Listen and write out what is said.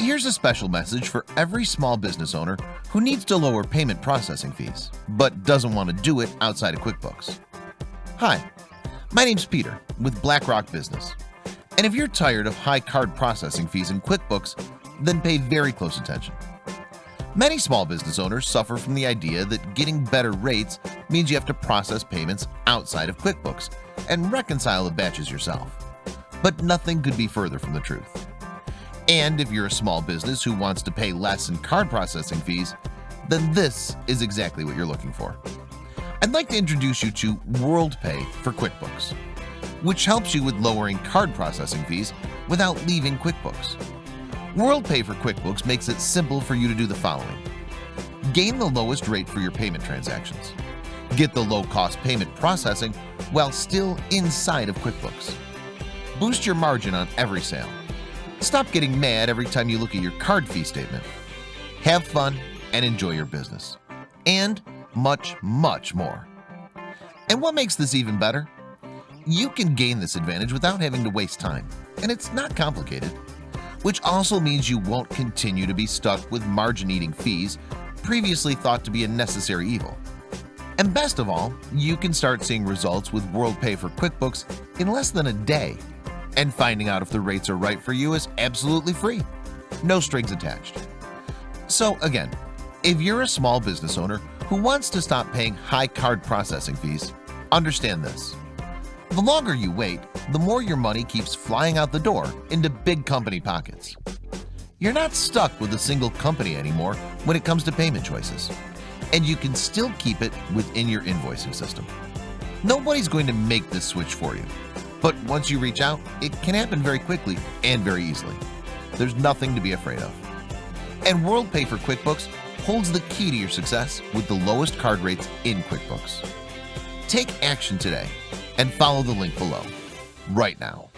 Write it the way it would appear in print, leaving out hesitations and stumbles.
Here's a special message for every small business owner who needs to lower payment processing fees, but doesn't want to do it outside of QuickBooks. Hi, my name's Peter with BlackRock Business. And if you're tired of high card processing fees in QuickBooks, then pay very close attention. Many small business owners suffer from the idea that getting better rates means you have to process payments outside of QuickBooks and reconcile the batches yourself. But nothing could be further from the truth. And if you're a small business who wants to pay less in card processing fees, then this is exactly what you're looking for. I'd like to introduce you to WorldPay for QuickBooks, which helps you with lowering card processing fees without leaving QuickBooks. WorldPay for QuickBooks makes it simple for you to do the following. Gain the lowest rate for your payment transactions. Get the low-cost payment processing while still inside of QuickBooks. Boost your margin on every sale. Stop getting mad every time you look at your card fee statement. Have fun and enjoy your business. And much, much more. And what makes this even better? You can gain this advantage without having to waste time, and it's not complicated. Which also means you won't continue to be stuck with margin-eating fees previously thought to be a necessary evil. And best of all, you can start seeing results with WorldPay for QuickBooks in less than a day. And finding out if the rates are right for you is absolutely free. No strings attached. So again, if you're a small business owner who wants to stop paying high card processing fees, understand this. The longer you wait, the more your money keeps flying out the door into big company pockets. You're not stuck with a single company anymore when it comes to payment choices, and you can still keep it within your invoicing system. Nobody's going to make this switch for you, but once you reach out, it can happen very quickly and very easily. There's nothing to be afraid of. And WorldPay for QuickBooks holds the key to your success with the lowest card rates in QuickBooks. Take action today and follow the link below right now.